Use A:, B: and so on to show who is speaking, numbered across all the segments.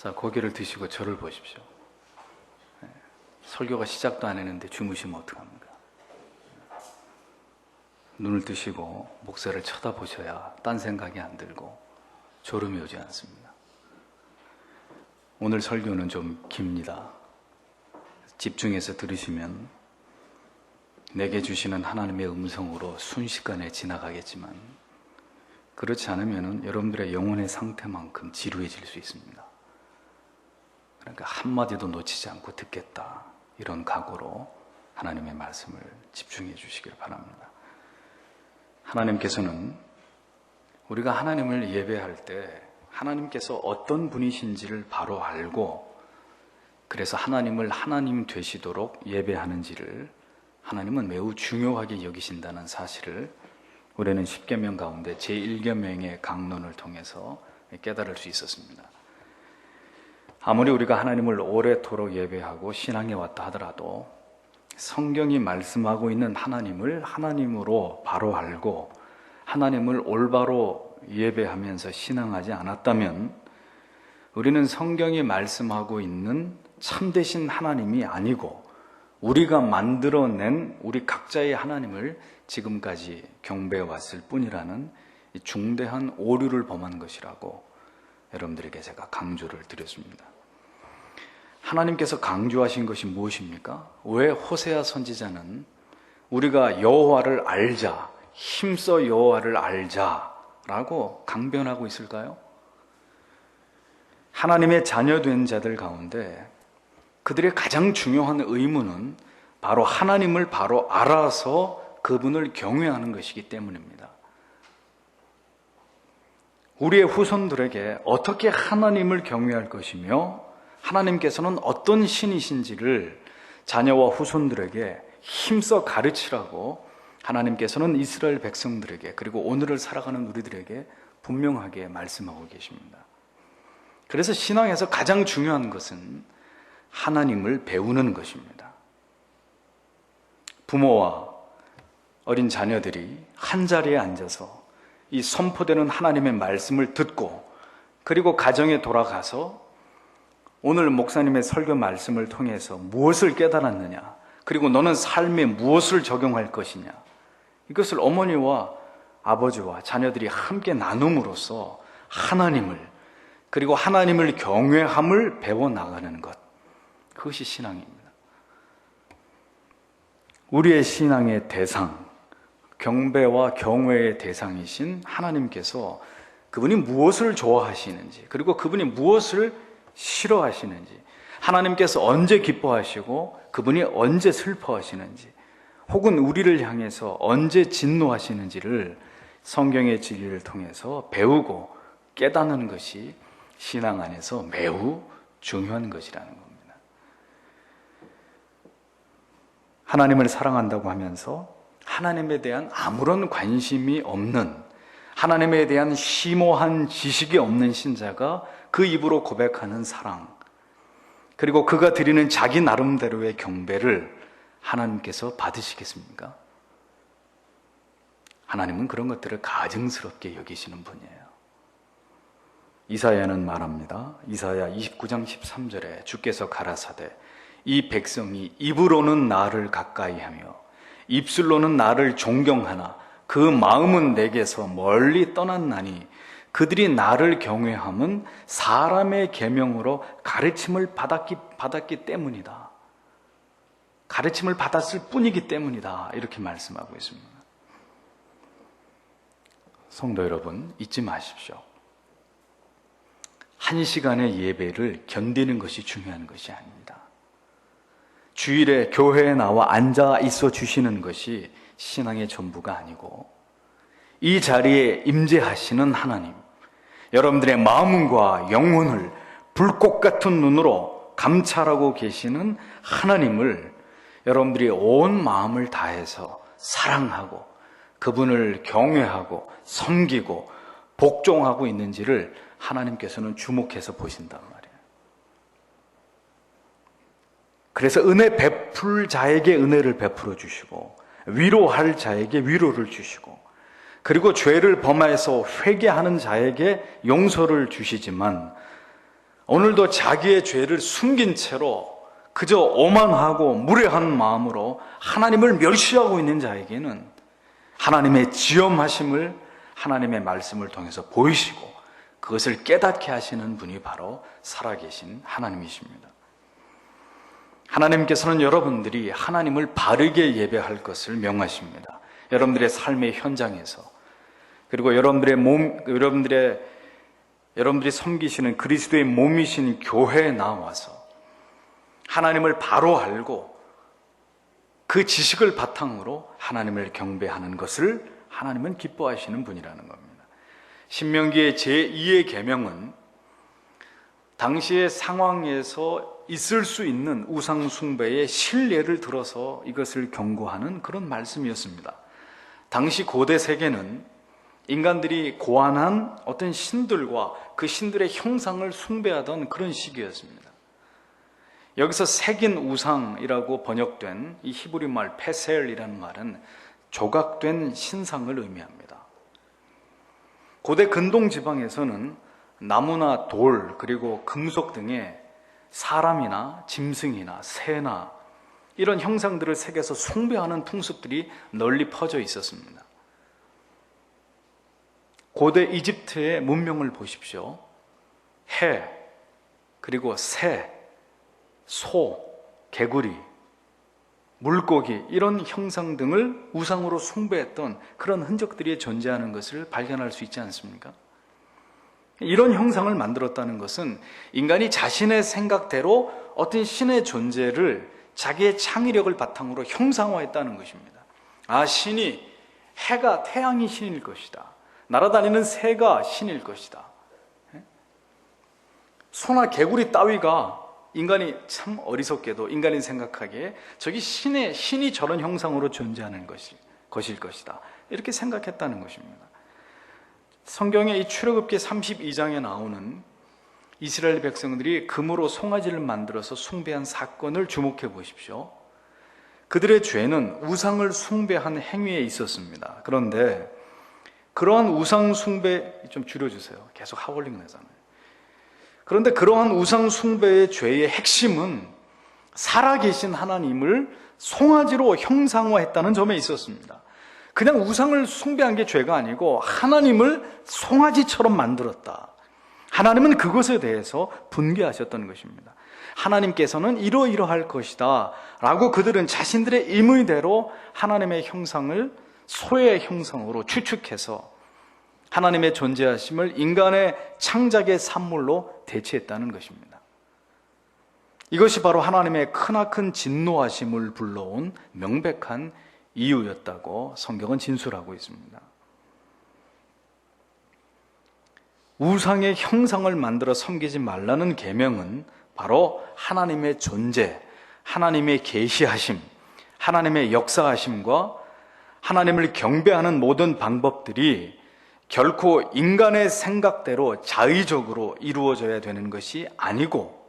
A: 자, 고개를 드시고 저를 보십시오. 설교가 시작도 안 했는데 주무시면 어떡합니까? 눈을 뜨시고 목사를 쳐다보셔야 딴 생각이 안 들고 졸음이 오지 않습니다. 오늘 설교는 좀 깁니다. 집중해서 들으시면 내게 주시는 하나님의 음성으로 순식간에 지나가겠지만, 그렇지 않으면 여러분들의 영혼의 상태만큼 지루해질 수 있습니다. 그러니까 한마디도 놓치지 않고 듣겠다, 이런 각오로 하나님의 말씀을 집중해 주시길 바랍니다. 하나님께서는 우리가 하나님을 예배할 때 하나님께서 어떤 분이신지를 바로 알고, 그래서 하나님을 하나님 되시도록 예배하는지를 하나님은 매우 중요하게 여기신다는 사실을 우리는 십계명 가운데 제1계명의 강론을 통해서 깨달을 수 있었습니다. 아무리 우리가 하나님을 오래도록 예배하고 신앙해 왔다 하더라도 성경이 말씀하고 있는 하나님을 하나님으로 바로 알고 하나님을 올바로 예배하면서 신앙하지 않았다면 우리는 성경이 말씀하고 있는 참되신 하나님이 아니고 우리가 만들어낸 우리 각자의 하나님을 지금까지 경배해 왔을 뿐이라는 중대한 오류를 범한 것이라고 여러분들에게 제가 강조를 드렸습니다. 하나님께서 강조하신 것이 무엇입니까? 왜 호세아 선지자는 우리가 여호와를 알자, 힘써 여호와를 알자라고 강변하고 있을까요? 하나님의 자녀된 자들 가운데 그들의 가장 중요한 의무는 바로 하나님을 바로 알아서 그분을 경외하는 것이기 때문입니다. 우리의 후손들에게 어떻게 하나님을 경외할 것이며 하나님께서는 어떤 신이신지를 자녀와 후손들에게 힘써 가르치라고 하나님께서는 이스라엘 백성들에게, 그리고 오늘을 살아가는 우리들에게 분명하게 말씀하고 계십니다. 그래서 신앙에서 가장 중요한 것은 하나님을 배우는 것입니다. 부모와 어린 자녀들이 한자리에 앉아서 이 선포되는 하나님의 말씀을 듣고, 그리고 가정에 돌아가서 오늘 목사님의 설교 말씀을 통해서 무엇을 깨달았느냐, 그리고 너는 삶에 무엇을 적용할 것이냐, 이것을 어머니와 아버지와 자녀들이 함께 나눔으로써 하나님을, 그리고 하나님을 경외함을 배워나가는 것, 그것이 신앙입니다. 우리의 신앙의 대상, 경배와 경외의 대상이신 하나님께서 그분이 무엇을 좋아하시는지, 그리고 그분이 무엇을 싫어하시는지, 하나님께서 언제 기뻐하시고 그분이 언제 슬퍼하시는지, 혹은 우리를 향해서 언제 진노하시는지를 성경의 진리를 통해서 배우고 깨닫는 것이 신앙 안에서 매우 중요한 것이라는 겁니다. 하나님을 사랑한다고 하면서 하나님에 대한 아무런 관심이 없는, 하나님에 대한 심오한 지식이 없는 신자가 그 입으로 고백하는 사랑, 그리고 그가 드리는 자기 나름대로의 경배를 하나님께서 받으시겠습니까? 하나님은 그런 것들을 가증스럽게 여기시는 분이에요. 이사야는 말합니다. 이사야 29장 13절에 주께서 가라사대 이 백성이 입으로는 나를 가까이하며 입술로는 나를 존경하나 그 마음은 내게서 멀리 떠났나니 그들이 나를 경외함은 사람의 계명으로 가르침을 받았기 때문이다. 가르침을 받았을 뿐이기 때문이다. 이렇게 말씀하고 있습니다. 성도 여러분, 잊지 마십시오. 한 시간의 예배를 견디는 것이 중요한 것이 아닙니다. 주일에 교회에 나와 앉아 있어 주시는 것이 신앙의 전부가 아니고, 이 자리에 임재하시는 하나님, 여러분들의 마음과 영혼을 불꽃 같은 눈으로 감찰하고 계시는 하나님을 여러분들이 온 마음을 다해서 사랑하고 그분을 경외하고 섬기고 복종하고 있는지를 하나님께서는 주목해서 보신단 말이에요. 그래서 은혜 베풀 자에게 은혜를 베풀어 주시고 위로할 자에게 위로를 주시고, 그리고 죄를 범하여서 회개하는 자에게 용서를 주시지만 오늘도 자기의 죄를 숨긴 채로 그저 오만하고 무례한 마음으로 하나님을 멸시하고 있는 자에게는 하나님의 지엄하심을 하나님의 말씀을 통해서 보이시고 그것을 깨닫게 하시는 분이 바로 살아계신 하나님이십니다. 하나님께서는 여러분들이 하나님을 바르게 예배할 것을 명하십니다. 여러분들의 삶의 현장에서, 그리고 여러분들이 섬기시는 그리스도의 몸이신 교회에 나와서 하나님을 바로 알고 그 지식을 바탕으로 하나님을 경배하는 것을 하나님은 기뻐하시는 분이라는 겁니다. 신명기의 제2의 계명은 당시의 상황에서 있을 수 있는 우상 숭배의 실례를 들어서 이것을 경고하는 그런 말씀이었습니다. 당시 고대 세계는 인간들이 고안한 어떤 신들과 그 신들의 형상을 숭배하던 그런 시기였습니다. 여기서 새긴 우상이라고 번역된 이 히브리 말 페셀이라는 말은 조각된 신상을 의미합니다. 고대 근동 지방에서는 나무나 돌 그리고 금속 등의 사람이나 짐승이나 새나 이런 형상들을 새겨서 숭배하는 풍습들이 널리 퍼져 있었습니다. 고대 이집트의 문명을 보십시오. 해, 그리고 새, 소, 개구리, 물고기 이런 형상 등을 우상으로 숭배했던 그런 흔적들이 존재하는 것을 발견할 수 있지 않습니까? 이런 형상을 만들었다는 것은 인간이 자신의 생각대로 어떤 신의 존재를 자기의 창의력을 바탕으로 형상화했다는 것입니다. 아, 신이, 해가, 태양이 신일 것이다. 날아다니는 새가 신일 것이다. 소나 개구리 따위가 인간이 참 어리석게도 인간이 생각하기에 저기 신이 저런 형상으로 존재하는 것일 것이다. 이렇게 생각했다는 것입니다. 성경의 이 출애굽기 32장에 나오는 이스라엘 백성들이 금으로 송아지를 만들어서 숭배한 사건을 주목해 보십시오. 그들의 죄는 우상을 숭배한 행위에 있었습니다. 그런데 그러한 우상 숭배, 좀 줄여주세요. 계속 하울링 나잖아요. 그런데 그러한 우상 숭배의 죄의 핵심은 살아계신 하나님을 송아지로 형상화했다는 점에 있었습니다. 그냥 우상을 숭배한 게 죄가 아니고 하나님을 송아지처럼 만들었다. 하나님은 그것에 대해서 분개하셨던 것입니다. 하나님께서는 이러이러할 것이다 라고 그들은 자신들의 임의대로 하나님의 형상을 소의 형상으로 추측해서 하나님의 존재하심을 인간의 창작의 산물로 대체했다는 것입니다. 이것이 바로 하나님의 크나큰 진노하심을 불러온 명백한 이유였다고 성경은 진술하고 있습니다. 우상의 형상을 만들어 섬기지 말라는 계명은 바로 하나님의 존재, 하나님의 계시하심, 하나님의 역사하심과 하나님을 경배하는 모든 방법들이 결코 인간의 생각대로 자의적으로 이루어져야 되는 것이 아니고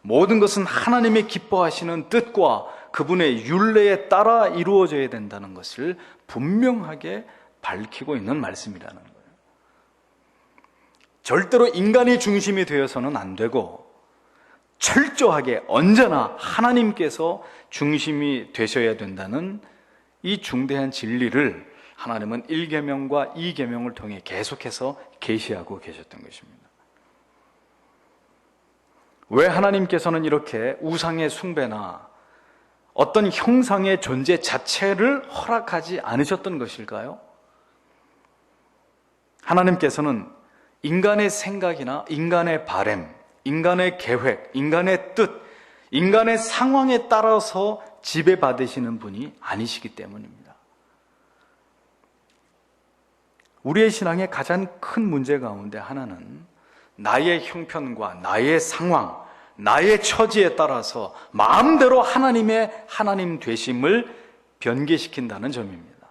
A: 모든 것은 하나님의 기뻐하시는 뜻과 그분의 율례에 따라 이루어져야 된다는 것을 분명하게 밝히고 있는 말씀이라는 거예요. 절대로 인간이 중심이 되어서는 안 되고 철저하게 언제나 하나님께서 중심이 되셔야 된다는 이 중대한 진리를 하나님은 1계명과 2계명을 통해 계속해서 계시하고 계셨던 것입니다. 왜 하나님께서는 이렇게 우상의 숭배나 어떤 형상의 존재 자체를 허락하지 않으셨던 것일까요? 하나님께서는 인간의 생각이나 인간의 바램, 인간의 계획, 인간의 뜻, 인간의 상황에 따라서 지배받으시는 분이 아니시기 때문입니다. 우리의 신앙의 가장 큰 문제 가운데 하나는 나의 형편과 나의 상황, 나의 처지에 따라서 마음대로 하나님의 하나님 되심을 변개시킨다는 점입니다.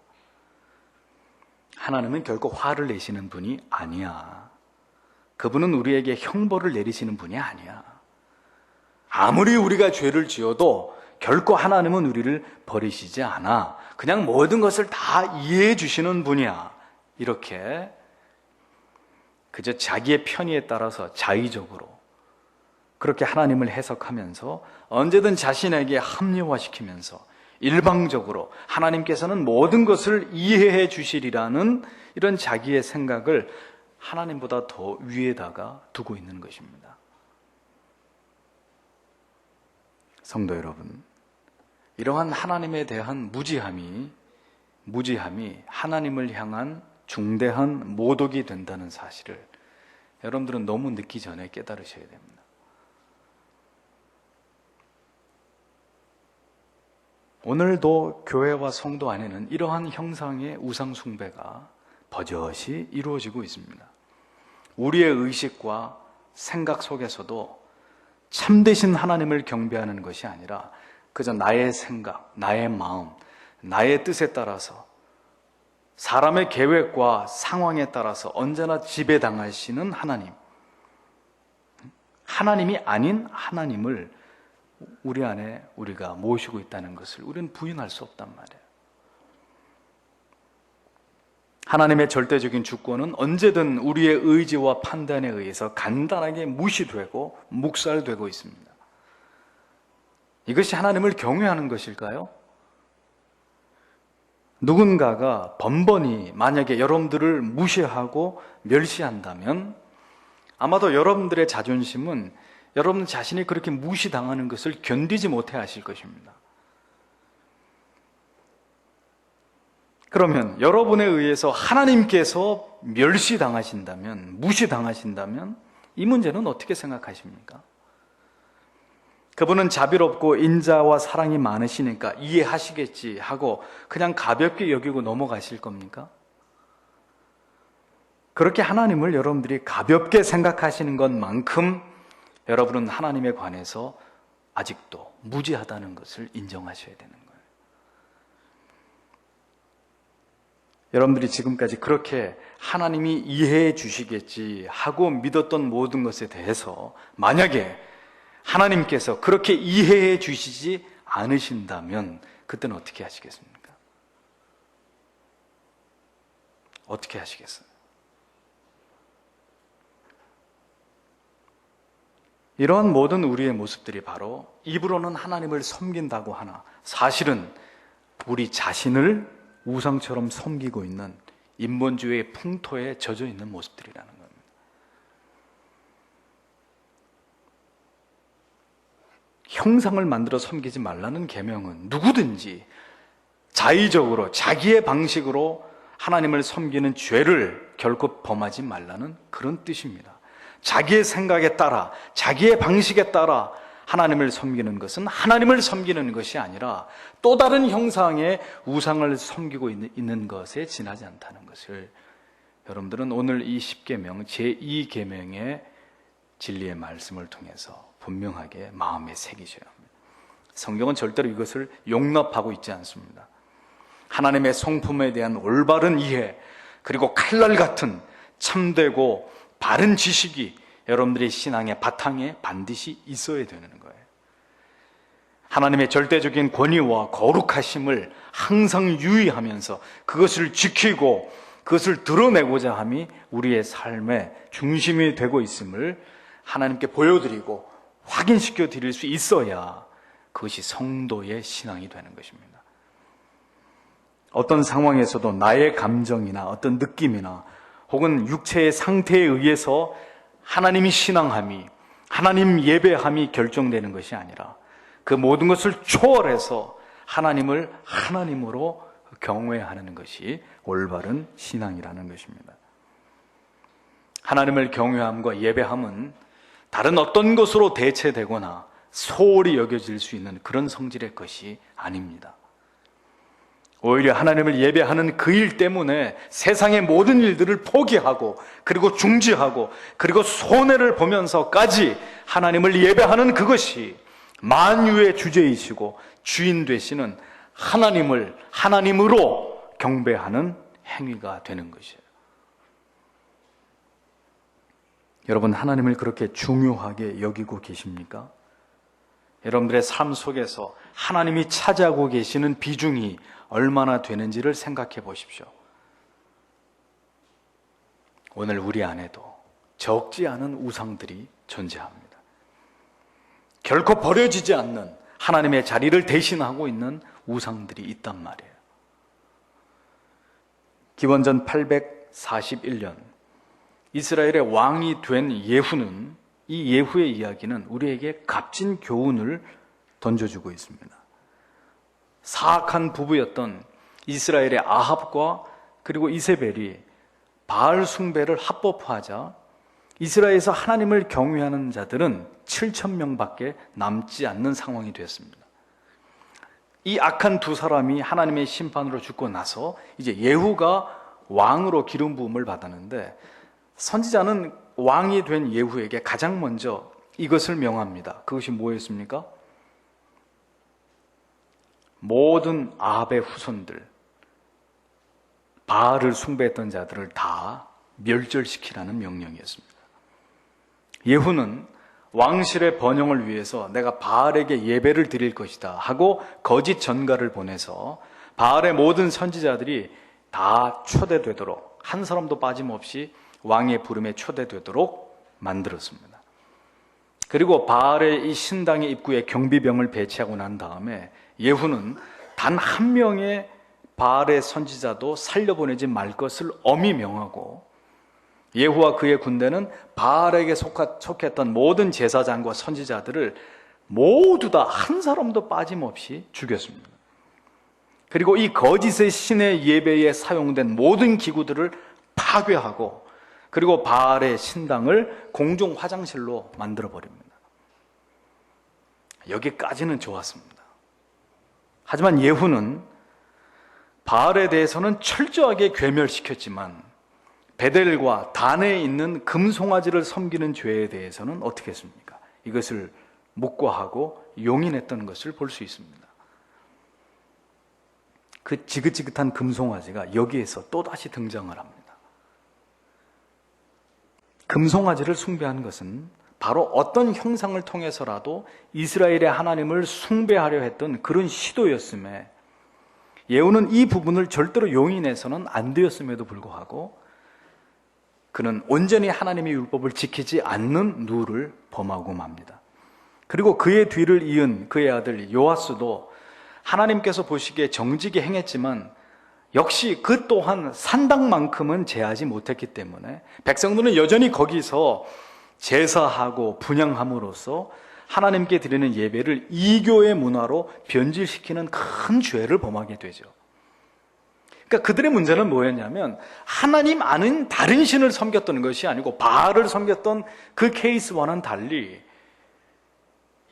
A: 하나님은 결코 화를 내시는 분이 아니야. 그분은 우리에게 형벌을 내리시는 분이 아니야. 아무리 우리가 죄를 지어도 결코 하나님은 우리를 버리시지 않아. 그냥 모든 것을 다 이해해 주시는 분이야. 이렇게 그저 자기의 편의에 따라서 자의적으로 그렇게 하나님을 해석하면서 언제든 자신에게 합리화시키면서 일방적으로 하나님께서는 모든 것을 이해해 주시리라는 이런 자기의 생각을 하나님보다 더 위에다가 두고 있는 것입니다. 성도 여러분, 이러한 하나님에 대한 무지함이 하나님을 향한 중대한 모독이 된다는 사실을 여러분들은 너무 늦기 전에 깨달으셔야 됩니다. 오늘도 교회와 성도 안에는 이러한 형상의 우상 숭배가 버젓이 이루어지고 있습니다. 우리의 의식과 생각 속에서도 참되신 하나님을 경배하는 것이 아니라 그저 나의 생각, 나의 마음, 나의 뜻에 따라서 사람의 계획과 상황에 따라서 언제나 지배당하시는 하나님이 아닌 하나님을 우리 안에 우리가 모시고 있다는 것을 우리는 부인할 수 없단 말이에요. 하나님의 절대적인 주권은 언제든 우리의 의지와 판단에 의해서 간단하게 무시되고 묵살되고 있습니다. 이것이 하나님을 경외하는 것일까요? 누군가가 번번이 만약에 여러분들을 무시하고 멸시한다면 아마도 여러분들의 자존심은 여러분 자신이 그렇게 무시당하는 것을 견디지 못해 하실 것입니다. 그러면 여러분에 의해서 하나님께서 멸시당하신다면, 무시당하신다면 이 문제는 어떻게 생각하십니까? 그분은 자비롭고 인자와 사랑이 많으시니까 이해하시겠지 하고 그냥 가볍게 여기고 넘어가실 겁니까? 그렇게 하나님을 여러분들이 가볍게 생각하시는 것만큼 여러분은 하나님에 관해서 아직도 무지하다는 것을 인정하셔야 되는 거예요. 여러분들이 지금까지 그렇게 하나님이 이해해 주시겠지 하고 믿었던 모든 것에 대해서 만약에 하나님께서 그렇게 이해해 주시지 않으신다면 그때는 어떻게 하시겠습니까? 어떻게 하시겠어요? 이러한 모든 우리의 모습들이 바로 입으로는 하나님을 섬긴다고 하나 사실은 우리 자신을 우상처럼 섬기고 있는 인본주의의 풍토에 젖어 있는 모습들이라는 겁니다. 형상을 만들어 섬기지 말라는 계명은 누구든지 자의적으로 자기의 방식으로 하나님을 섬기는 죄를 결코 범하지 말라는 그런 뜻입니다. 자기의 생각에 따라 자기의 방식에 따라 하나님을 섬기는 것은 하나님을 섬기는 것이 아니라 또 다른 형상의 우상을 섬기고 있는 것에 지나지 않다는 것을 여러분들은 오늘 이 10계명 제2계명의 진리의 말씀을 통해서 분명하게 마음에 새기셔야 합니다. 성경은 절대로 이것을 용납하고 있지 않습니다. 하나님의 성품에 대한 올바른 이해 그리고 칼날 같은 참되고 바른 지식이 여러분들의 신앙의 바탕에 반드시 있어야 되는 거예요. 하나님의 절대적인 권위와 거룩하심을 항상 유의하면서 그것을 지키고 그것을 드러내고자 함이 우리의 삶의 중심이 되고 있음을 하나님께 보여드리고 확인시켜 드릴 수 있어야 그것이 성도의 신앙이 되는 것입니다. 어떤 상황에서도 나의 감정이나 어떤 느낌이나 혹은 육체의 상태에 의해서 하나님이 신앙함이, 하나님 예배함이 결정되는 것이 아니라 그 모든 것을 초월해서 하나님을 하나님으로 경외하는 것이 올바른 신앙이라는 것입니다. 하나님을 경외함과 예배함은 다른 어떤 것으로 대체되거나 소홀히 여겨질 수 있는 그런 성질의 것이 아닙니다. 오히려 하나님을 예배하는 그 일 때문에 세상의 모든 일들을 포기하고 그리고 중지하고 그리고 손해를 보면서까지 하나님을 예배하는 그것이 만유의 주제이시고 주인 되시는 하나님을 하나님으로 경배하는 행위가 되는 것이에요. 여러분, 하나님을 그렇게 중요하게 여기고 계십니까? 여러분들의 삶 속에서 하나님이 차지하고 계시는 비중이 얼마나 되는지를 생각해 보십시오. 오늘 우리 안에도 적지 않은 우상들이 존재합니다. 결코 버려지지 않는 하나님의 자리를 대신하고 있는 우상들이 있단 말이에요. 기원전 841년 이스라엘의 왕이 된 예후는, 이 예후의 이야기는 우리에게 값진 교훈을 던져주고 있습니다. 사악한 부부였던 이스라엘의 아합과 그리고 이세벨이 바알 숭배를 합법화하자 이스라엘에서 하나님을 경외하는 자들은 7,000명밖에 남지 않는 상황이 되었습니다. 이 악한 두 사람이 하나님의 심판으로 죽고 나서 이제 예후가 왕으로 기름 부음을 받았는데, 선지자는 왕이 된 예후에게 가장 먼저 이것을 명합니다. 그것이 뭐였습니까? 모든 아합의 후손들, 바알을 숭배했던 자들을 다 멸절시키라는 명령이었습니다. 예후는 왕실의 번영을 위해서 내가 바알에게 예배를 드릴 것이다 하고 거짓 전가를 보내서 바알의 모든 선지자들이 다 초대되도록, 한 사람도 빠짐없이 왕의 부름에 초대되도록 만들었습니다. 그리고 바알의 이 신당의 입구에 경비병을 배치하고 난 다음에 예후는 단 한 명의 바알의 선지자도 살려보내지 말 것을 엄히 명하고, 예후와 그의 군대는 바알에게 속했던 모든 제사장과 선지자들을 모두 다 한 사람도 빠짐없이 죽였습니다. 그리고 이 거짓의 신의 예배에 사용된 모든 기구들을 파괴하고, 그리고 바알의 신당을 공중 화장실로 만들어버립니다. 여기까지는 좋았습니다. 하지만 예후는 바알에 대해서는 철저하게 괴멸시켰지만 베델과 단에 있는 금송아지를 섬기는 죄에 대해서는 어떻게 했습니까? 이것을 묵과하고 용인했던 것을 볼 수 있습니다. 그 지긋지긋한 금송아지가 여기에서 또다시 등장을 합니다. 금송아지를 숭배하는 것은 바로 어떤 형상을 통해서라도 이스라엘의 하나님을 숭배하려 했던 그런 시도였음에, 예후는 이 부분을 절대로 용인해서는 안 되었음에도 불구하고 그는 온전히 하나님의 율법을 지키지 않는 누를 범하고 맙니다. 그리고 그의 뒤를 이은 그의 아들 요아스도 하나님께서 보시기에 정직히 행했지만 역시 그 또한 산당만큼은 제하지 못했기 때문에 백성들은 여전히 거기서 제사하고 분향함으로써 하나님께 드리는 예배를 이교의 문화로 변질시키는 큰 죄를 범하게 되죠. 그러니까 그들의 문제는 뭐였냐면, 하나님 아닌 다른 신을 섬겼던 것이 아니고 바알을 섬겼던 그 케이스와는 달리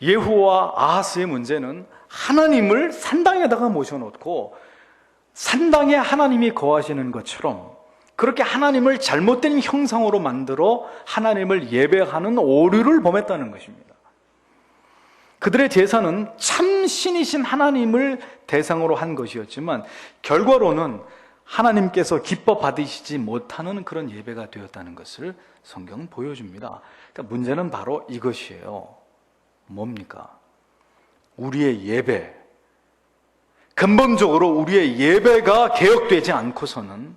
A: 예후와 아하스의 문제는 하나님을 산당에다가 모셔놓고 산당에 하나님이 거하시는 것처럼 그렇게 하나님을 잘못된 형상으로 만들어 하나님을 예배하는 오류를 범했다는 것입니다. 그들의 제사는 참 신이신 하나님을 대상으로 한 것이었지만 결과로는 하나님께서 기뻐 받으시지 못하는 그런 예배가 되었다는 것을 성경은 보여줍니다. 그러니까 문제는 바로 이것이에요. 뭡니까? 우리의 예배, 근본적으로 우리의 예배가 개혁되지 않고서는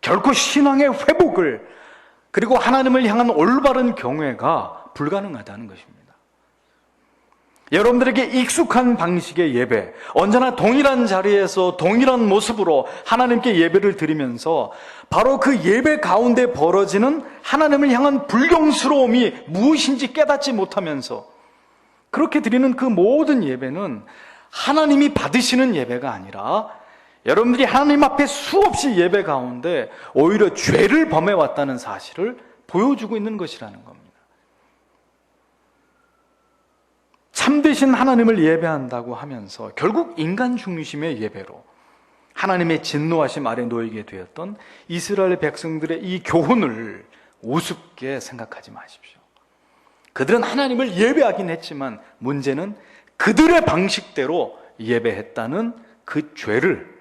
A: 결코 신앙의 회복을, 그리고 하나님을 향한 올바른 경외가 불가능하다는 것입니다. 여러분들에게 익숙한 방식의 예배, 언제나 동일한 자리에서 동일한 모습으로 하나님께 예배를 드리면서 바로 그 예배 가운데 벌어지는 하나님을 향한 불경스러움이 무엇인지 깨닫지 못하면서 그렇게 드리는 그 모든 예배는 하나님이 받으시는 예배가 아니라 여러분들이 하나님 앞에 수없이 예배 가운데 오히려 죄를 범해왔다는 사실을 보여주고 있는 것이라는 겁니다. 참되신 하나님을 예배한다고 하면서 결국 인간 중심의 예배로 하나님의 진노하심 아래 놓이게 되었던 이스라엘 백성들의 이 교훈을 우습게 생각하지 마십시오. 그들은 하나님을 예배하긴 했지만 문제는 그들의 방식대로 예배했다는 그 죄를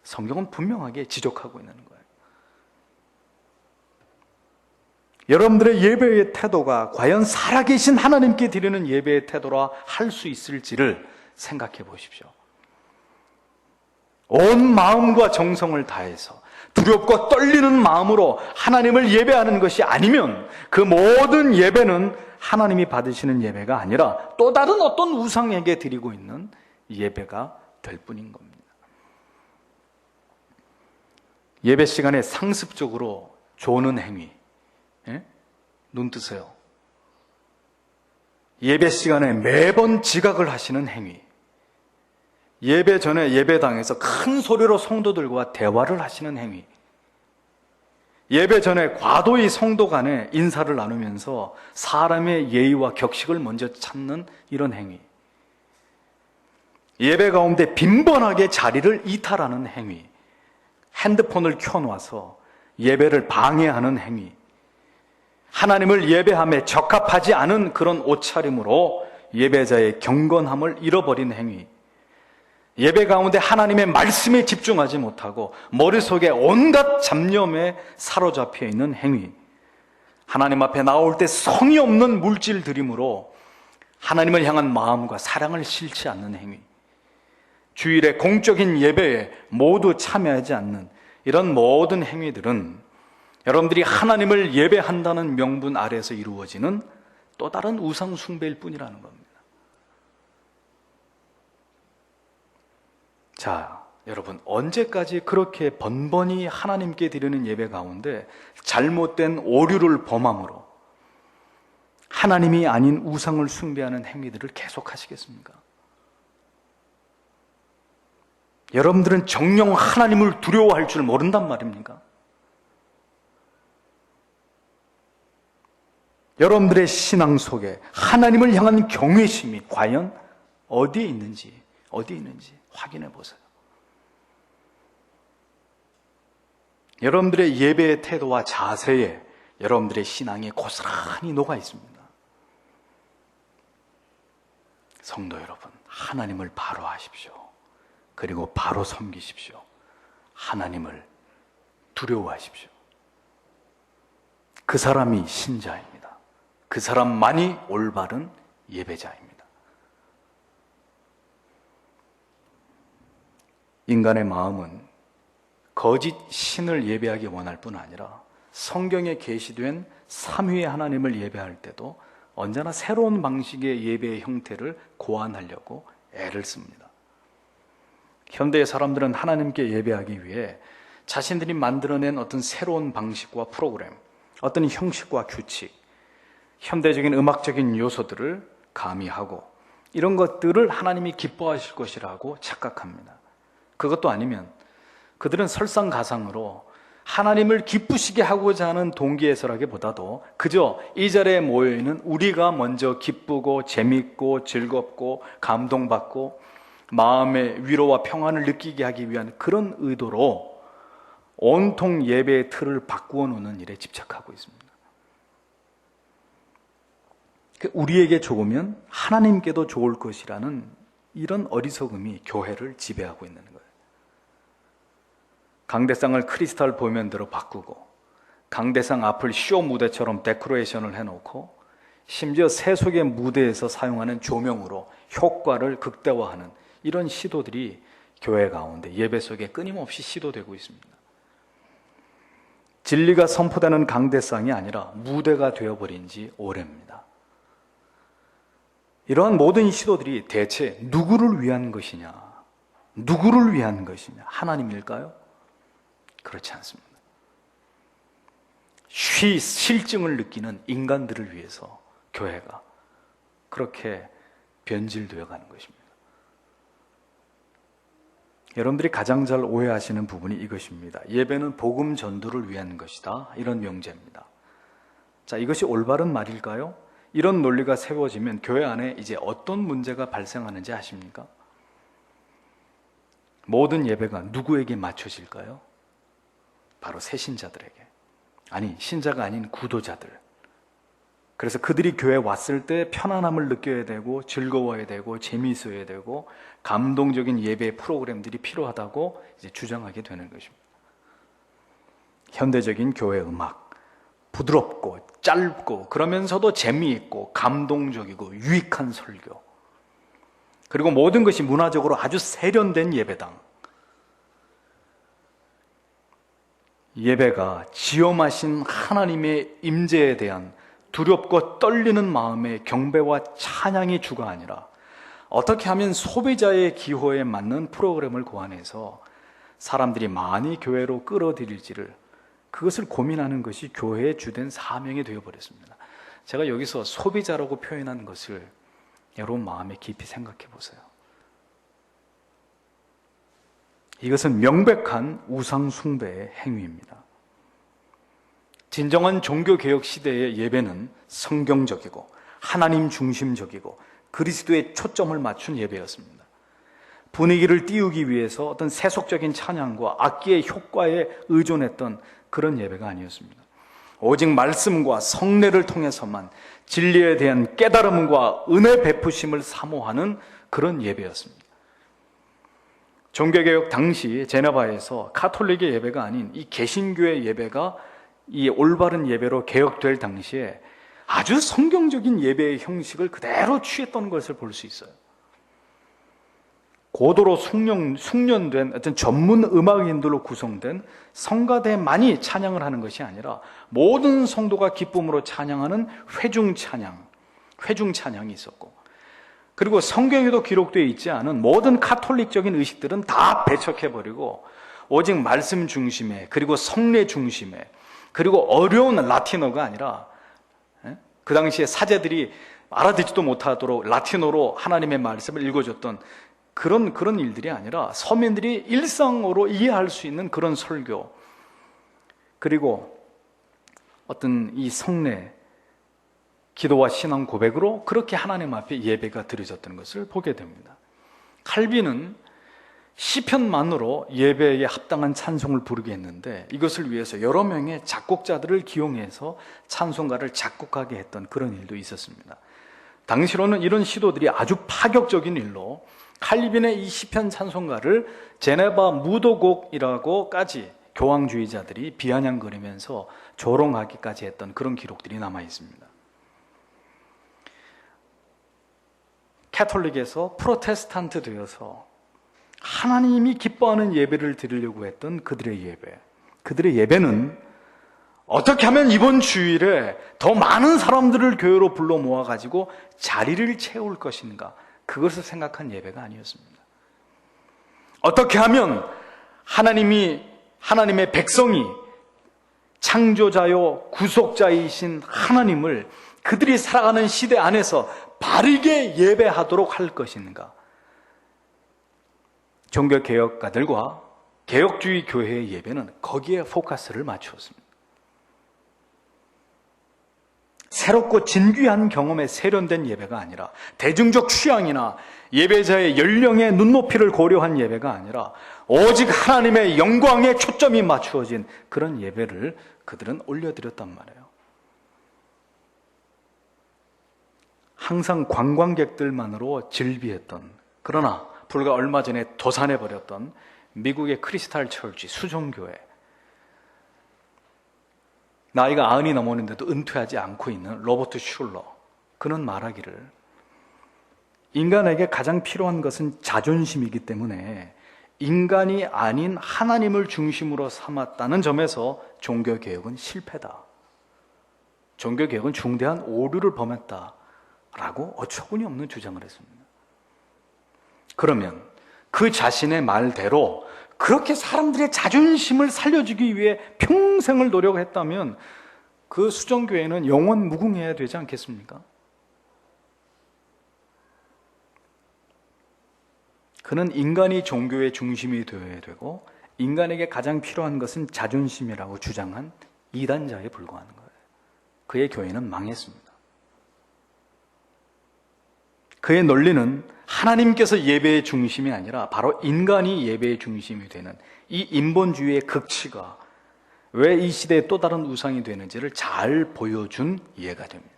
A: 성경은 분명하게 지적하고 있는 거예요. 여러분들의 예배의 태도가 과연 살아계신 하나님께 드리는 예배의 태도라 할 수 있을지를 생각해 보십시오. 온 마음과 정성을 다해서 두렵고 떨리는 마음으로 하나님을 예배하는 것이 아니면 그 모든 예배는 하나님이 받으시는 예배가 아니라 또 다른 어떤 우상에게 드리고 있는 예배가 될 뿐인 겁니다. 예배 시간에 상습적으로 조는 행위, 눈 뜨세요. 예배 시간에 매번 지각을 하시는 행위, 예배 전에 예배당에서 큰 소리로 성도들과 대화를 하시는 행위, 예배 전에 과도히 성도 간에 인사를 나누면서 사람의 예의와 격식을 먼저 찾는 이런 행위, 예배 가운데 빈번하게 자리를 이탈하는 행위, 핸드폰을 켜놔서 예배를 방해하는 행위, 하나님을 예배함에 적합하지 않은 그런 옷차림으로 예배자의 경건함을 잃어버린 행위, 예배 가운데 하나님의 말씀에 집중하지 못하고 머릿속에 온갖 잡념에 사로잡혀 있는 행위, 하나님 앞에 나올 때 성의 없는 물질 드림으로 하나님을 향한 마음과 사랑을 실지 않는 행위, 주일에 공적인 예배에 모두 참여하지 않는 이런 모든 행위들은 여러분들이 하나님을 예배한다는 명분 아래에서 이루어지는 또 다른 우상 숭배일 뿐이라는 겁니다. 자, 여러분, 언제까지 그렇게 번번이 하나님께 드리는 예배 가운데 잘못된 오류를 범함으로 하나님이 아닌 우상을 숭배하는 행위들을 계속하시겠습니까? 여러분들은 정녕 하나님을 두려워할 줄 모른단 말입니까? 여러분들의 신앙 속에 하나님을 향한 경외심이 과연 어디에 있는지 확인해 보세요. 여러분들의 예배의 태도와 자세에 여러분들의 신앙이 고스란히 녹아 있습니다. 성도 여러분, 하나님을 바로 하십시오. 그리고 바로 섬기십시오. 하나님을 두려워하십시오. 그 사람이 신자입니다. 그 사람만이 올바른 예배자입니다. 인간의 마음은 거짓 신을 예배하기 원할 뿐 아니라 성경에 계시된 삼위의 하나님을 예배할 때도 언제나 새로운 방식의 예배의 형태를 고안하려고 애를 씁니다. 현대의 사람들은 하나님께 예배하기 위해 자신들이 만들어낸 어떤 새로운 방식과 프로그램, 어떤 형식과 규칙, 현대적인 음악적인 요소들을 가미하고 이런 것들을 하나님이 기뻐하실 것이라고 착각합니다. 그것도 아니면 그들은 설상가상으로 하나님을 기쁘시게 하고자 하는 동기에서라기보다도 그저 이 자리에 모여있는 우리가 먼저 기쁘고 재밌고 즐겁고 감동받고 마음의 위로와 평안을 느끼게 하기 위한 그런 의도로 온통 예배의 틀을 바꾸어 놓는 일에 집착하고 있습니다. 우리에게 좋으면 하나님께도 좋을 것이라는 이런 어리석음이 교회를 지배하고 있는 거예요. 강대상을 크리스탈 보면대로 바꾸고 강대상 앞을 쇼 무대처럼 데코레이션을 해놓고 심지어 세속의 무대에서 사용하는 조명으로 효과를 극대화하는 이런 시도들이 교회 가운데 예배 속에 끊임없이 시도되고 있습니다. 진리가 선포되는 강대상이 아니라 무대가 되어버린 지 오래입니다. 이러한 모든 시도들이 대체 누구를 위한 것이냐? 누구를 위한 것이냐? 하나님일까요? 그렇지 않습니다. 실증을 느끼는 인간들을 위해서 교회가 그렇게 변질되어 가는 것입니다. 여러분들이 가장 잘 오해하시는 부분이 이것입니다. 예배는 복음 전도를 위한 것이다. 이런 명제입니다. 자, 이것이 올바른 말일까요? 이런 논리가 세워지면 교회 안에 이제 어떤 문제가 발생하는지 아십니까? 모든 예배가 누구에게 맞춰질까요? 바로 새신자들에게. 아니, 신자가 아닌 구도자들. 그래서 그들이 교회에 왔을 때 편안함을 느껴야 되고 즐거워야 되고 재미있어야 되고 감동적인 예배 프로그램들이 필요하다고 이제 주장하게 되는 것입니다. 현대적인 교회 음악, 부드럽고 짧고 그러면서도 재미있고 감동적이고 유익한 설교, 그리고 모든 것이 문화적으로 아주 세련된 예배당, 예배가 지엄하신 하나님의 임재에 대한 두렵고 떨리는 마음의 경배와 찬양이 주가 아니라 어떻게 하면 소비자의 기호에 맞는 프로그램을 고안해서 사람들이 많이 교회로 끌어들일지를, 그것을 고민하는 것이 교회의 주된 사명이 되어버렸습니다. 제가 여기서 소비자라고 표현한 것을 여러분 마음에 깊이 생각해 보세요. 이것은 명백한 우상 숭배의 행위입니다. 진정한 종교개혁 시대의 예배는 성경적이고 하나님 중심적이고 그리스도에 초점을 맞춘 예배였습니다. 분위기를 띄우기 위해서 어떤 세속적인 찬양과 악기의 효과에 의존했던 그런 예배가 아니었습니다. 오직 말씀과 성례를 통해서만 진리에 대한 깨달음과 은혜 베푸심을 사모하는 그런 예배였습니다. 종교개혁 당시 제네바에서 가톨릭의 예배가 아닌 이 개신교의 예배가 이 올바른 예배로 개혁될 당시에 아주 성경적인 예배의 형식을 그대로 취했던 것을 볼 수 있어요. 고도로 숙련된 어떤 전문 음악인들로 구성된 성가대만이 찬양을 하는 것이 아니라 모든 성도가 기쁨으로 찬양하는 회중 찬양이 있었고, 그리고 성경에도 기록되어 있지 않은 모든 카톨릭적인 의식들은 다 배척해버리고 오직 말씀 중심에, 그리고 성례 중심에, 그리고 어려운 라틴어가 아니라 그 당시에 사제들이 알아듣지도 못하도록 라틴어로 하나님의 말씀을 읽어줬던 그런 일들이 아니라 서민들이 일상으로 이해할 수 있는 그런 설교, 그리고 어떤 이 성례, 기도와 신앙 고백으로 그렇게 하나님 앞에 예배가 드려졌던 것을 보게 됩니다. 칼빈은 시편만으로 예배에 합당한 찬송을 부르게 했는데 이것을 위해서 여러 명의 작곡자들을 기용해서 찬송가를 작곡하게 했던 그런 일도 있었습니다. 당시로는 이런 시도들이 아주 파격적인 일로 칼빈의 이 시편 찬송가를 제네바 무도곡이라고까지 교황주의자들이 비아냥거리면서 조롱하기까지 했던 그런 기록들이 남아 있습니다. 캐톨릭에서 프로테스탄트 되어서 하나님이 기뻐하는 예배를 드리려고 했던 그들의 예배, 그들의 예배는 어떻게 하면 이번 주일에 더 많은 사람들을 교회로 불러 모아가지고 자리를 채울 것인가, 그것을 생각한 예배가 아니었습니다. 어떻게 하면 하나님의 백성이 창조자요 구속자이신 하나님을 그들이 살아가는 시대 안에서 바르게 예배하도록 할 것인가, 종교개혁가들과 개혁주의 교회의 예배는 거기에 포커스를 맞추었습니다. 새롭고 진귀한 경험에 세련된 예배가 아니라, 대중적 취향이나 예배자의 연령의 눈높이를 고려한 예배가 아니라 오직 하나님의 영광에 초점이 맞추어진 그런 예배를 그들은 올려드렸단 말이에요. 항상 관광객들만으로 즐비했던, 그러나 불과 얼마 전에 도산해버렸던 미국의 크리스탈 처치 수종교회, 나이가 90이 넘었는데도 은퇴하지 않고 있는 로버트 슐러, 그는 말하기를 인간에게 가장 필요한 것은 자존심이기 때문에 인간이 아닌 하나님을 중심으로 삼았다는 점에서 종교개혁은 실패다, 종교개혁은 중대한 오류를 범했다라고 어처구니 없는 주장을 했습니다. 그러면 그 자신의 말대로 그렇게 사람들의 자존심을 살려주기 위해 평생을 노력했다면 그 수정교회는 영원 무궁해야 되지 않겠습니까? 그는 인간이 종교의 중심이 되어야 되고 인간에게 가장 필요한 것은 자존심이라고 주장한 이단자에 불과하는 거예요. 그의 교회는 망했습니다. 그의 논리는 하나님께서 예배의 중심이 아니라 바로 인간이 예배의 중심이 되는 이 인본주의의 극치가 왜 이 시대에 또 다른 우상이 되는지를 잘 보여준 예가 됩니다.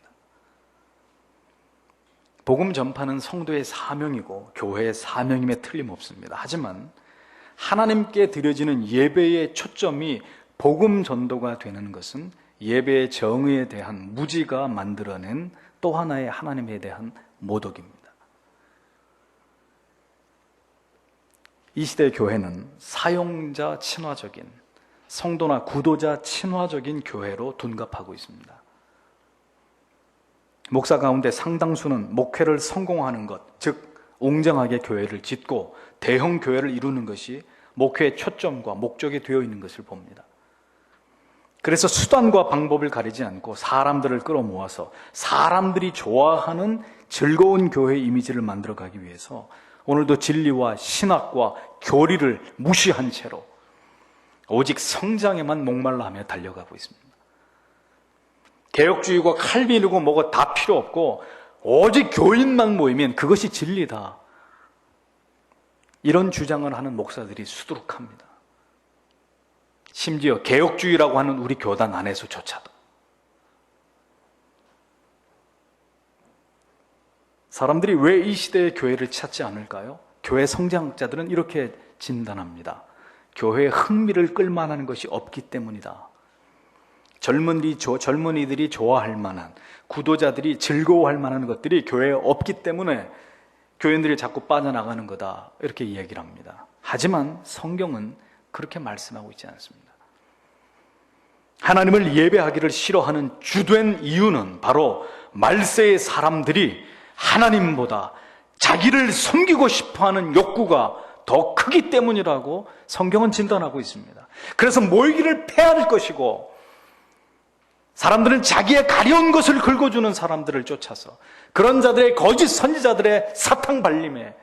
A: 복음 전파는 성도의 사명이고 교회의 사명임에 틀림없습니다. 하지만 하나님께 드려지는 예배의 초점이 복음 전도가 되는 것은 예배의 정의에 대한 무지가 만들어낸 또 하나의 하나님에 대한 모독입니다. 이 시대의 교회는 사용자 친화적인 성도나 구도자 친화적인 교회로 둔갑하고 있습니다. 목사 가운데 상당수는 목회를 성공하는 것, 즉 웅장하게 교회를 짓고 대형 교회를 이루는 것이 목회의 초점과 목적이 되어 있는 것을 봅니다. 그래서 수단과 방법을 가리지 않고 사람들을 끌어모아서 사람들이 좋아하는 즐거운 교회 이미지를 만들어가기 위해서 오늘도 진리와 신학과 교리를 무시한 채로 오직 성장에만 목말라하며 달려가고 있습니다. 개혁주의고 칼빈이고 뭐고 다 필요 없고 오직 교인만 모이면 그것이 진리다. 이런 주장을 하는 목사들이 수두룩합니다. 심지어 개혁주의라고 하는 우리 교단 안에서조차도. 사람들이 왜 이 시대의 교회를 찾지 않을까요? 교회 성장학자들은 이렇게 진단합니다. 교회에 흥미를 끌만한 것이 없기 때문이다. 젊은이들이 좋아할 만한, 구도자들이 즐거워할 만한 것들이 교회에 없기 때문에 교인들이 자꾸 빠져나가는 거다, 이렇게 이야기를 합니다. 하지만 성경은 그렇게 말씀하고 있지 않습니다. 하나님을 예배하기를 싫어하는 주된 이유는 바로 말세의 사람들이 하나님보다 자기를 섬기고 싶어하는 욕구가 더 크기 때문이라고 성경은 진단하고 있습니다. 그래서 모이기를 패할 것이고, 사람들은 자기의 가려운 것을 긁어주는 사람들을 쫓아서 그런 자들의 거짓 선지자들의 사탕 발림에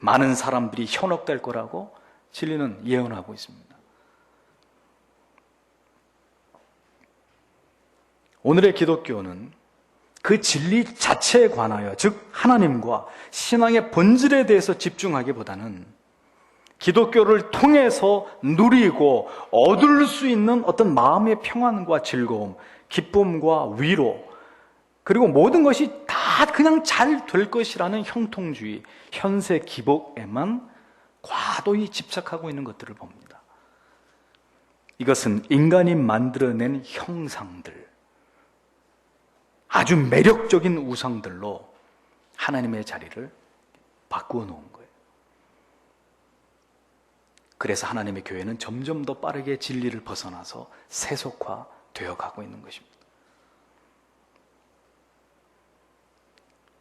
A: 많은 사람들이 현혹될 거라고 진리는 예언하고 있습니다. 오늘의 기독교는 그 진리 자체에 관하여, 즉 하나님과 신앙의 본질에 대해서 집중하기보다는 기독교를 통해서 누리고 얻을 수 있는 어떤 마음의 평안과 즐거움, 기쁨과 위로, 그리고 모든 것이 다 그냥 잘 될 것이라는 형통주의, 현세 기복에만 과도히 집착하고 있는 것들을 봅니다. 이것은 인간이 만들어낸 형상들, 아주 매력적인 우상들로 하나님의 자리를 바꾸어 놓은 거예요. 그래서 하나님의 교회는 점점 더 빠르게 진리를 벗어나서 세속화되어 가고 있는 것입니다.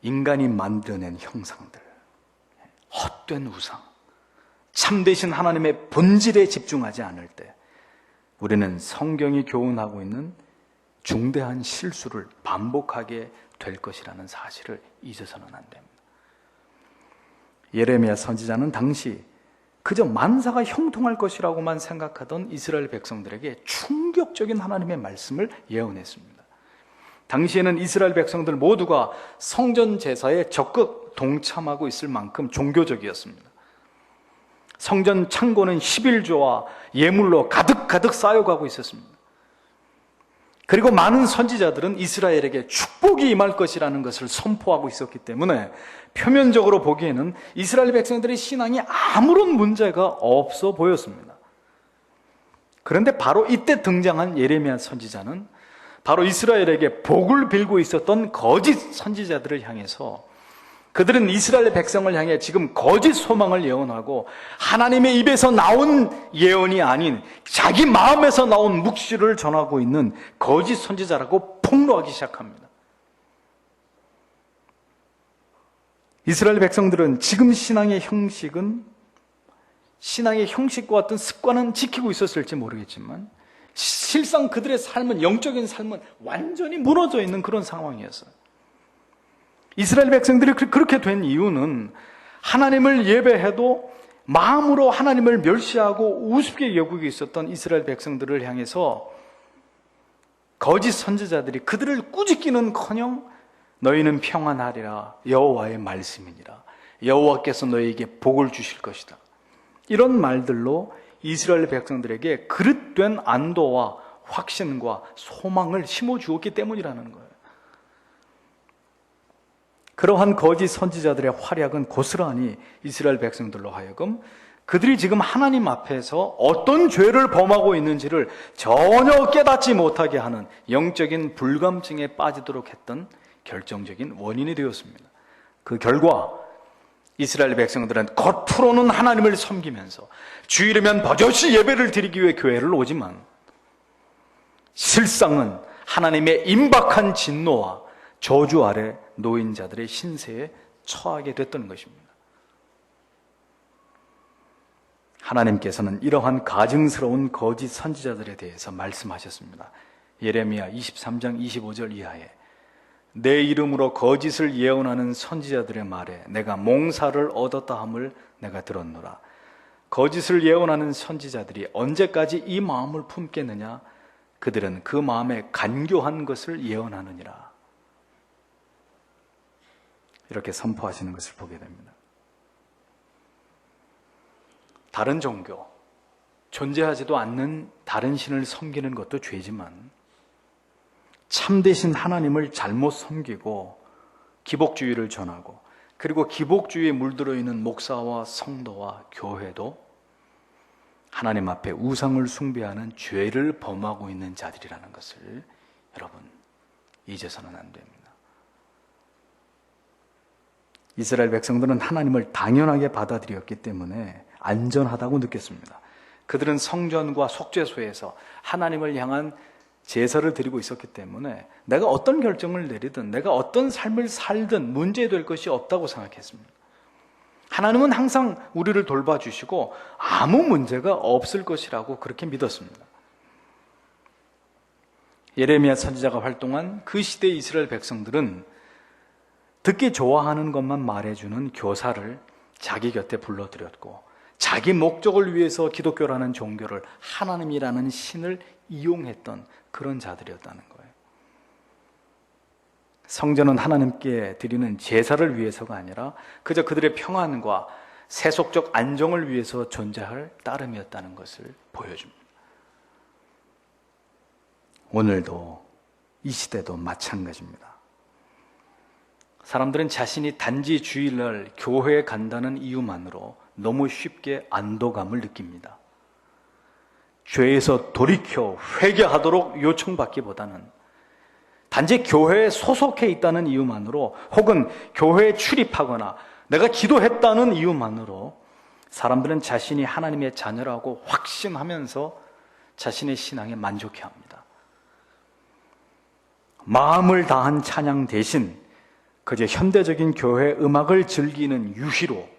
A: 인간이 만들어낸 형상들, 헛된 우상, 참되신 하나님의 본질에 집중하지 않을 때 우리는 성경이 교훈하고 있는 중대한 실수를 반복하게 될 것이라는 사실을 잊어서는 안 됩니다. 예레미야 선지자는 당시 그저 만사가 형통할 것이라고만 생각하던 이스라엘 백성들에게 충격적인 하나님의 말씀을 예언했습니다. 당시에는 이스라엘 백성들 모두가 성전 제사에 적극 동참하고 있을 만큼 종교적이었습니다. 성전 창고는 11조와 예물로 가득 쌓여가고 있었습니다. 그리고 많은 선지자들은 이스라엘에게 축복이 임할 것이라는 것을 선포하고 있었기 때문에 표면적으로 보기에는 이스라엘 백성들의 신앙이 아무런 문제가 없어 보였습니다. 그런데 바로 이때 등장한 예레미야 선지자는 바로 이스라엘에게 복을 빌고 있었던 거짓 선지자들을 향해서, 그들은 이스라엘 백성을 향해 지금 거짓 소망을 예언하고 하나님의 입에서 나온 예언이 아닌 자기 마음에서 나온 묵시를 전하고 있는 거짓 선지자라고 폭로하기 시작합니다. 이스라엘 백성들은 지금 신앙의 형식과 어떤 습관은 지키고 있었을지 모르겠지만 실상 그들의 삶은, 영적인 삶은 완전히 무너져 있는 그런 상황이었어요. 이스라엘 백성들이 그렇게 된 이유는 하나님을 예배해도 마음으로 하나님을 멸시하고 우습게 여기고 있었던 이스라엘 백성들을 향해서 거짓 선지자들이 그들을 꾸짖기는커녕 너희는 평안하리라, 여호와의 말씀이니라, 여호와께서 너희에게 복을 주실 것이다, 이런 말들로 이스라엘 백성들에게 그릇된 안도와 확신과 소망을 심어주었기 때문이라는 거예요. 그러한 거짓 선지자들의 활약은 고스란히 이스라엘 백성들로 하여금 그들이 지금 하나님 앞에서 어떤 죄를 범하고 있는지를 전혀 깨닫지 못하게 하는 영적인 불감증에 빠지도록 했던 결정적인 원인이 되었습니다. 그 결과 이스라엘 백성들은 겉으로는 하나님을 섬기면서 주일이면 버젓이 예배를 드리기 위해 교회를 오지만 실상은 하나님의 임박한 진노와 저주 아래 놓인 자들의 신세에 처하게 됐던 것입니다. 하나님께서는 이러한 가증스러운 거짓 선지자들에 대해서 말씀하셨습니다. 예레미야 23장 25절 이하에 내 이름으로 거짓을 예언하는 선지자들의 말에 내가 몽사를 얻었다 함을 내가 들었노라. 거짓을 예언하는 선지자들이 언제까지 이 마음을 품겠느냐? 그들은 그 마음에 간교한 것을 예언하느니라. 이렇게 선포하시는 것을 보게 됩니다. 다른 종교, 존재하지도 않는 다른 신을 섬기는 것도 죄지만 참되신 하나님을 잘못 섬기고 기복주의를 전하고 그리고 기복주의에 물들어 있는 목사와 성도와 교회도 하나님 앞에 우상을 숭배하는 죄를 범하고 있는 자들이라는 것을 여러분 잊어서는 안 됩니다. 이스라엘 백성들은 하나님을 당연하게 받아들였기 때문에 안전하다고 느꼈습니다. 그들은 성전과 속죄소에서 하나님을 향한 제사를 드리고 있었기 때문에 내가 어떤 결정을 내리든 내가 어떤 삶을 살든 문제될 것이 없다고 생각했습니다. 하나님은 항상 우리를 돌봐주시고 아무 문제가 없을 것이라고 그렇게 믿었습니다. 예레미야 선지자가 활동한 그 시대의 이스라엘 백성들은 듣기 좋아하는 것만 말해주는 교사를 자기 곁에 불러들였고 자기 목적을 위해서 기독교라는 종교를 하나님이라는 신을 이용했던 그런 자들이었다는 거예요. 성전은 하나님께 드리는 제사를 위해서가 아니라 그저 그들의 평안과 세속적 안정을 위해서 존재할 따름이었다는 것을 보여줍니다. 오늘도 이 시대도 마찬가지입니다. 사람들은 자신이 단지 주일날 교회에 간다는 이유만으로 너무 쉽게 안도감을 느낍니다. 죄에서 돌이켜 회개하도록 요청받기보다는 단지 교회에 소속해 있다는 이유만으로 혹은 교회에 출입하거나 내가 기도했다는 이유만으로 사람들은 자신이 하나님의 자녀라고 확신하면서 자신의 신앙에 만족해합니다. 마음을 다한 찬양 대신 그저 현대적인 교회 음악을 즐기는 유희로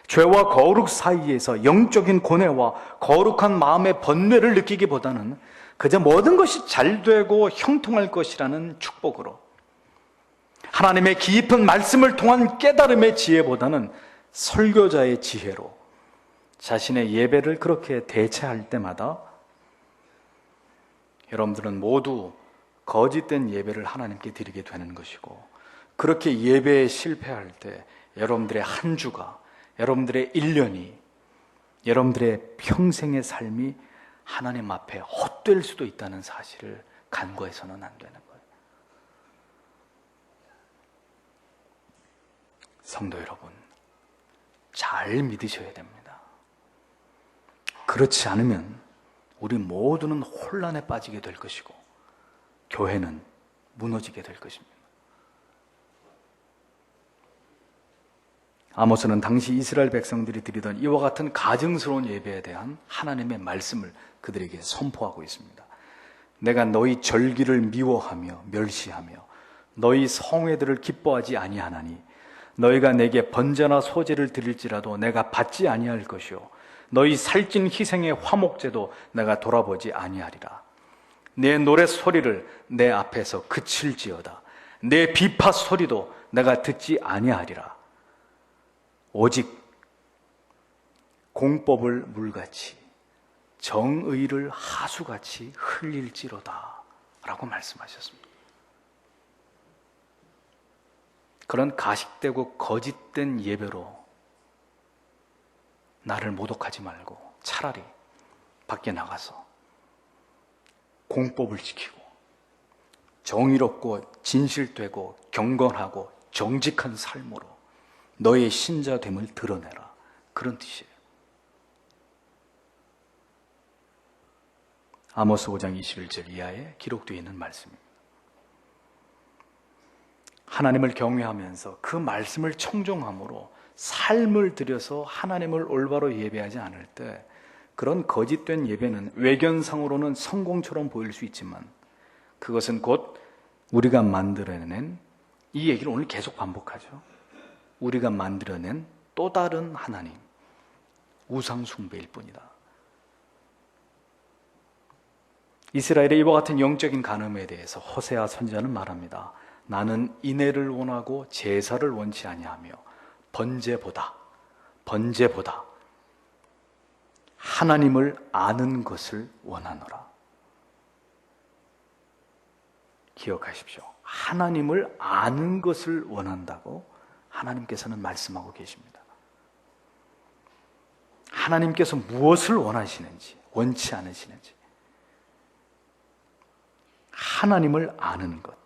A: 죄와 거룩 사이에서 영적인 고뇌와 거룩한 마음의 번뇌를 느끼기보다는 그저 모든 것이 잘 되고 형통할 것이라는 축복으로 하나님의 깊은 말씀을 통한 깨달음의 지혜보다는 설교자의 지혜로 자신의 예배를 그렇게 대체할 때마다 여러분들은 모두 거짓된 예배를 하나님께 드리게 되는 것이고 그렇게 예배에 실패할 때 여러분들의 한 주가 여러분들의 1년이 여러분들의 평생의 삶이 하나님 앞에 헛될 수도 있다는 사실을 간과해서는 안 되는 거예요. 성도 여러분, 잘 믿으셔야 됩니다. 그렇지 않으면 우리 모두는 혼란에 빠지게 될 것이고 교회는 무너지게 될 것입니다. 아모스는 당시 이스라엘 백성들이 드리던 이와 같은 가증스러운 예배에 대한 하나님의 말씀을 그들에게 선포하고 있습니다. 내가 너희 절기를 미워하며 멸시하며 너희 성회들을 기뻐하지 아니하나니 너희가 내게 번제나 소제를 드릴지라도 내가 받지 아니할 것이요 너희 살찐 희생의 화목제도 내가 돌아보지 아니하리라. 내 노래 소리를 내 앞에서 그칠지어다. 내 비파 소리도 내가 듣지 아니하리라. 오직 공법을 물같이 정의를 하수같이 흘릴지로다 라고 말씀하셨습니다. 그런 가식되고 거짓된 예배로 나를 모독하지 말고 차라리 밖에 나가서 공법을 지키고 정의롭고 진실되고 경건하고 정직한 삶으로 너의 신자됨을 드러내라. 그런 뜻이에요. 아모스 5장 21절 이하에 기록되어 있는 말씀입니다. 하나님을 경외하면서 그 말씀을 청종함으로 삶을 들여서 하나님을 올바로 예배하지 않을 때 그런 거짓된 예배는 외견상으로는 성공처럼 보일 수 있지만 그것은 곧 우리가 만들어낸, 이 얘기를 오늘 계속 반복하죠. 우리가 만들어낸 또 다른 하나님, 우상 숭배일 뿐이다. 이스라엘의 이와 같은 영적인 간음에 대해서 호세아 선지자는 말합니다. 나는 인애를 원하고 제사를 원치 아니하며 번제보다 하나님을 아는 것을 원하노라. 기억하십시오. 하나님을 아는 것을 원한다고 하나님께서는 말씀하고 계십니다. 하나님께서 무엇을 원하시는지, 원치 않으시는지, 하나님을 아는 것,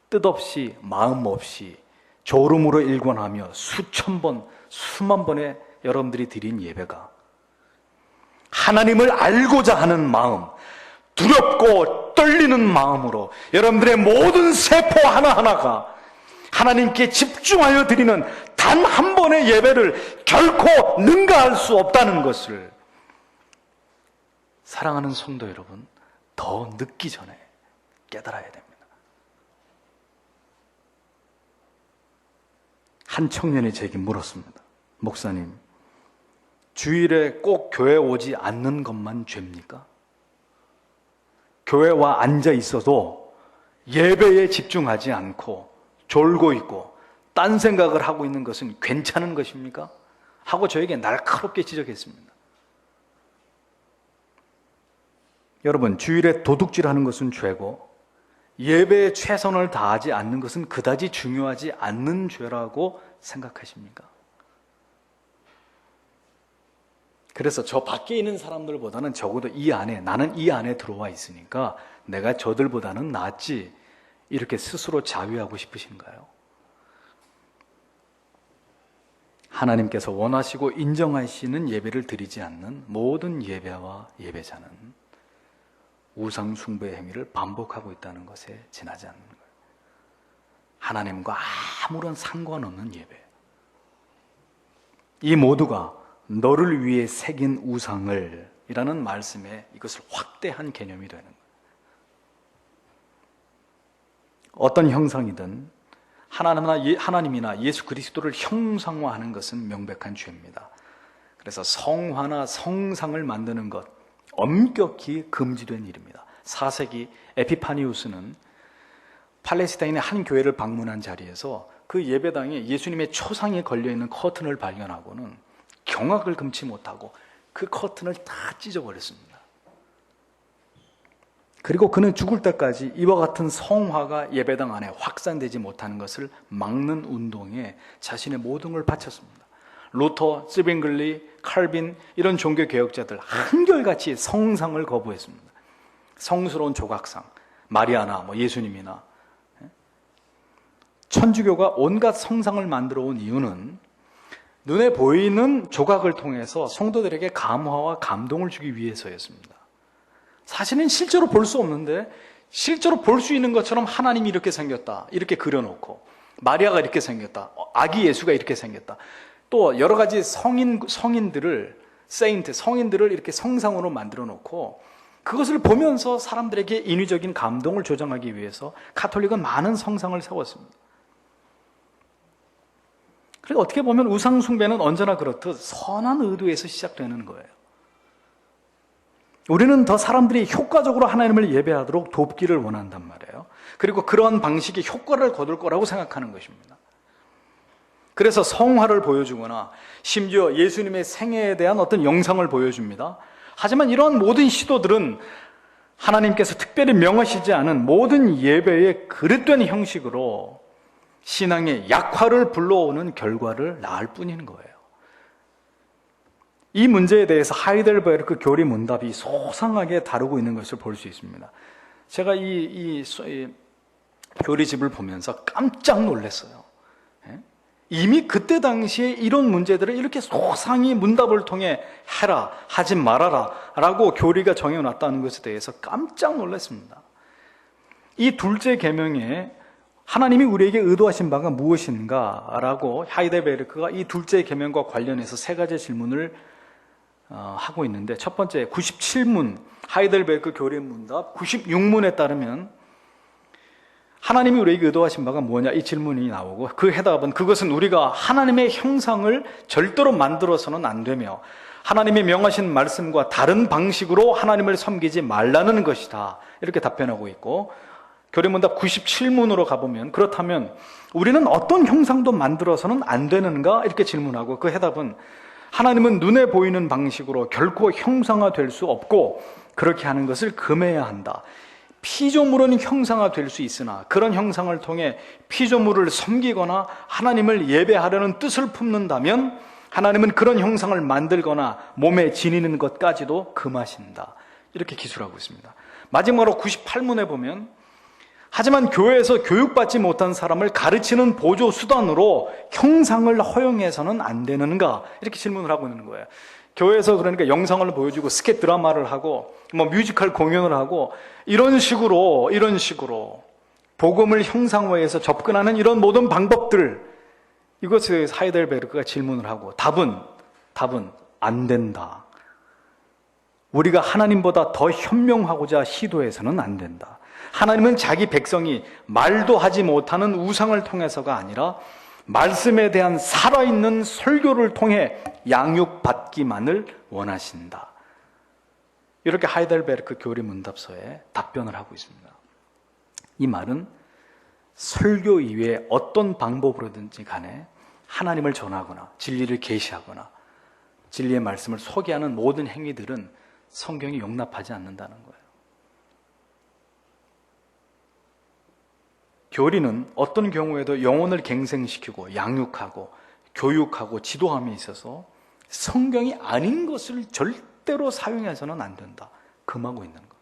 A: 뜻없이 마음 없이 졸음으로 일관하며 수천 번, 수만 번의 여러분들이 드린 예배가 하나님을 알고자 하는 마음, 두렵고 떨리는 마음으로 여러분들의 모든 세포 하나하나가 하나님께 집중하여 드리는 단 한 번의 예배를 결코 능가할 수 없다는 것을 사랑하는 성도 여러분, 더 늦기 전에 깨달아야 됩니다. 한 청년이 제게 물었습니다. 목사님, 주일에 꼭 교회 오지 않는 것만 죄입니까? 교회와 앉아 있어도 예배에 집중하지 않고 졸고 있고 딴 생각을 하고 있는 것은 괜찮은 것입니까? 하고 저에게 날카롭게 지적했습니다. 여러분, 주일에 도둑질하는 것은 죄고 예배에 최선을 다하지 않는 것은 그다지 중요하지 않는 죄라고 생각하십니까? 그래서 저 밖에 있는 사람들보다는 적어도 나는 이 안에 들어와 있으니까 내가 저들보다는 낫지, 이렇게 스스로 자위하고 싶으신가요? 하나님께서 원하시고 인정하시는 예배를 드리지 않는 모든 예배와 예배자는 우상 숭배 행위를 반복하고 있다는 것에 지나지 않는 거예요. 하나님과 아무런 상관없는 예배. 이 모두가 너를 위해 새긴 우상을 이라는 말씀에 이것을 확대한 개념이 되는 거예요. 어떤 형상이든 하나님이나 예수 그리스도를 형상화하는 것은 명백한 죄입니다. 그래서 성화나 성상을 만드는 것 엄격히 금지된 일입니다. 4세기 에피파니우스는 팔레스타인의 한 교회를 방문한 자리에서 그 예배당에 예수님의 초상이 걸려있는 커튼을 발견하고는 경악을 금치 못하고 그 커튼을 다 찢어버렸습니다. 그리고 그는 죽을 때까지 이와 같은 성화가 예배당 안에 확산되지 못하는 것을 막는 운동에 자신의 모든 걸 바쳤습니다. 루터, 스빙글리, 칼빈 이런 종교개혁자들 한결같이 성상을 거부했습니다. 성스러운 조각상, 마리아나 예수님이나. 천주교가 온갖 성상을 만들어 온 이유는 눈에 보이는 조각을 통해서 성도들에게 감화와 감동을 주기 위해서였습니다. 사실은 실제로 볼 수 없는데 실제로 볼 수 있는 것처럼 하나님이 이렇게 생겼다, 이렇게 그려놓고 마리아가 이렇게 생겼다, 아기 예수가 이렇게 생겼다, 또 여러 가지 성인들을 이렇게 성상으로 만들어 놓고 그것을 보면서 사람들에게 인위적인 감동을 조장하기 위해서 가톨릭은 많은 성상을 세웠습니다. 그리고 어떻게 보면 우상 숭배는 언제나 그렇듯 선한 의도에서 시작되는 거예요. 우리는 더 사람들이 효과적으로 하나님을 예배하도록 돕기를 원한단 말이에요. 그리고 그런 방식이 효과를 거둘 거라고 생각하는 것입니다. 그래서 성화를 보여주거나 심지어 예수님의 생애에 대한 어떤 영상을 보여줍니다. 하지만 이러한 모든 시도들은 하나님께서 특별히 명하시지 않은 모든 예배의 그릇된 형식으로 신앙의 약화를 불러오는 결과를 낳을 뿐인 거예요. 이 문제에 대해서 하이델베르크 교리 문답이 소상하게 다루고 있는 것을 볼 수 있습니다. 제가 이 교리집을 보면서 깜짝 놀랐어요. 이미 그때 당시에 이런 문제들을 이렇게 소상히 문답을 통해 해라, 하지 말아라 라고 교리가 정해놨다는 것에 대해서 깜짝 놀랐습니다. 이 둘째 계명에 하나님이 우리에게 의도하신 바가 무엇인가라고 하이델베르크가 이 둘째 계명과 관련해서 세 가지 질문을 하고 있는데, 첫 번째 97문 하이델베르크 교리문답 96문에 따르면 하나님이 우리에게 의도하신 바가 뭐냐, 이 질문이 나오고 그 해답은 그것은 우리가 하나님의 형상을 절대로 만들어서는 안 되며 하나님이 명하신 말씀과 다른 방식으로 하나님을 섬기지 말라는 것이다, 이렇게 답변하고 있고, 교리문답 97문으로 가보면 그렇다면 우리는 어떤 형상도 만들어서는 안 되는가, 이렇게 질문하고 그 해답은 하나님은 눈에 보이는 방식으로 결코 형상화될 수 없고 그렇게 하는 것을 금해야 한다. 피조물은 형상화될 수 있으나 그런 형상을 통해 피조물을 섬기거나 하나님을 예배하려는 뜻을 품는다면 하나님은 그런 형상을 만들거나 몸에 지니는 것까지도 금하신다, 이렇게 기술하고 있습니다. 마지막으로 98문에 보면 하지만 교회에서 교육받지 못한 사람을 가르치는 보조 수단으로 형상을 허용해서는 안 되는가, 이렇게 질문을 하고 있는 거예요. 교회에서 그러니까 영상을 보여주고 스케치 드라마를 하고 뮤지컬 공연을 하고 이런 식으로 복음을 형상화해서 접근하는 이런 모든 방법들, 이것을 하이델베르크가 질문을 하고 답은 안 된다. 우리가 하나님보다 더 현명하고자 시도해서는 안 된다. 하나님은 자기 백성이 말도 하지 못하는 우상을 통해서가 아니라 말씀에 대한 살아있는 설교를 통해 양육받기만을 원하신다, 이렇게 하이델베르크 교리문답서에 답변을 하고 있습니다. 이 말은 설교 이외에 어떤 방법으로든지 간에 하나님을 전하거나 진리를 계시하거나 진리의 말씀을 소개하는 모든 행위들은 성경이 용납하지 않는다는 거예요. 교리는 어떤 경우에도 영혼을 갱생시키고 양육하고 교육하고 지도함에 있어서 성경이 아닌 것을 절대로 사용해서는 안 된다, 금하고 있는 것.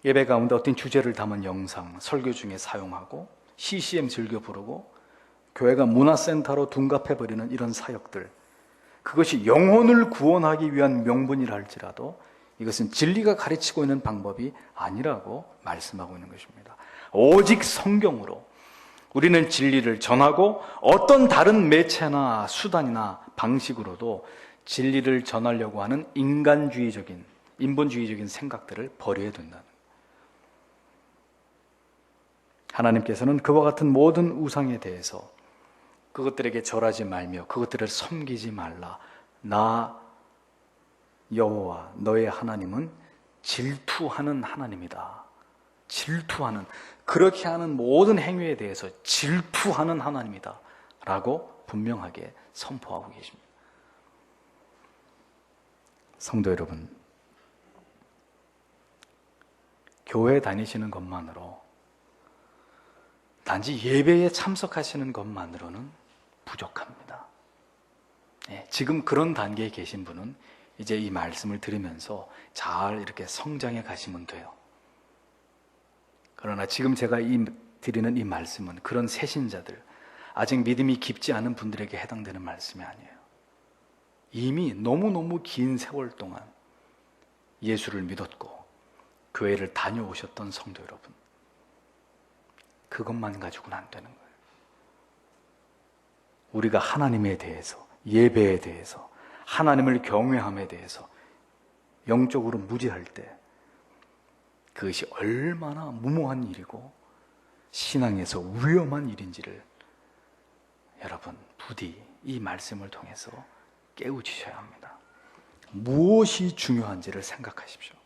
A: 예배 가운데 어떤 주제를 담은 영상, 설교 중에 사용하고 CCM 즐겨 부르고 교회가 문화센터로 둔갑해버리는 이런 사역들, 그것이 영혼을 구원하기 위한 명분이라 할지라도 이것은 진리가 가르치고 있는 방법이 아니라고 말씀하고 있는 것입니다. 오직 성경으로 우리는 진리를 전하고 어떤 다른 매체나 수단이나 방식으로도 진리를 전하려고 하는 인본주의적인 생각들을 버려야 된다는 거예요. 하나님께서는 그와 같은 모든 우상에 대해서 그것들에게 절하지 말며 그것들을 섬기지 말라. 나 여호와 너의 하나님은 질투하는 하나님이다. 질투하는, 그렇게 하는 모든 행위에 대해서 질투하는 하나님이다 라고 분명하게 선포하고 계십니다. 성도 여러분, 교회 다니시는 것만으로, 단지 예배에 참석하시는 것만으로는 부족합니다. 지금 그런 단계에 계신 분은 이제 이 말씀을 들으면서 잘 이렇게 성장해 가시면 돼요. 그러나 지금 제가 드리는 이 말씀은 그런 새신자들, 아직 믿음이 깊지 않은 분들에게 해당되는 말씀이 아니에요. 이미 너무너무 긴 세월 동안 예수를 믿었고 교회를 다녀오셨던 성도 여러분, 그것만 가지고는 안 되는 거예요. 우리가 하나님에 대해서, 예배에 대해서, 하나님을 경외함에 대해서 영적으로 무지할 때 그것이 얼마나 무모한 일이고 신앙에서 위험한 일인지를 여러분 부디 이 말씀을 통해서 깨우치셔야 합니다. 무엇이 중요한지를 생각하십시오.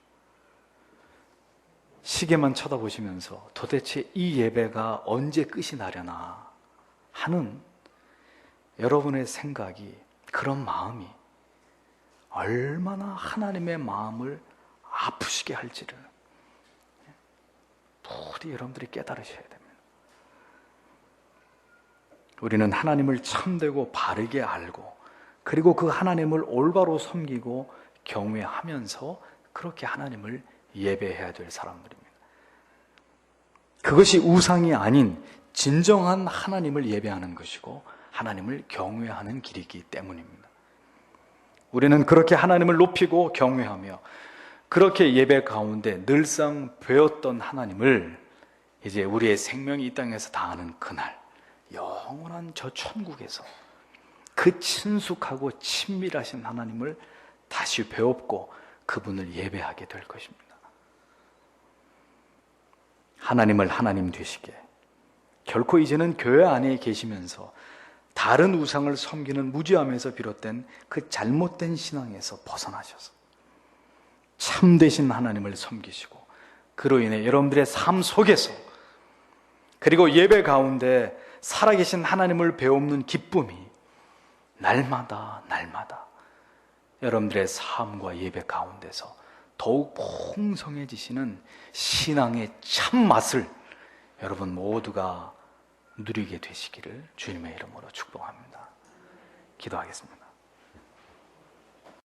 A: 시계만 쳐다보시면서 도대체 이 예배가 언제 끝이 나려나 하는 여러분의 생각이, 그런 마음이 얼마나 하나님의 마음을 아프시게 할지를 부디 여러분들이 깨달으셔야 됩니다. 우리는 하나님을 참되고 바르게 알고 그리고 그 하나님을 올바로 섬기고 경외하면서 그렇게 하나님을 예배해야 될 사람들입니다. 그것이 우상이 아닌 진정한 하나님을 예배하는 것이고 하나님을 경외하는 길이기 때문입니다. 우리는 그렇게 하나님을 높이고 경외하며 그렇게 예배 가운데 늘상 배웠던 하나님을 이제 우리의 생명이 이 땅에서 다하는 그날, 영원한 저 천국에서 그 친숙하고 친밀하신 하나님을 다시 배웠고 그분을 예배하게 될 것입니다. 하나님을 하나님 되시게, 결코 이제는 교회 안에 계시면서 다른 우상을 섬기는 무지함에서 비롯된 그 잘못된 신앙에서 벗어나셔서 참되신 하나님을 섬기시고, 그로 인해 여러분들의 삶 속에서, 그리고 예배 가운데 살아계신 하나님을 배우는 기쁨이 날마다 여러분들의 삶과 예배 가운데서 더욱 풍성해지시는 신앙의 참맛을 여러분 모두가 누리게 되시기를 주님의 이름으로 축복합니다. 기도하겠습니다.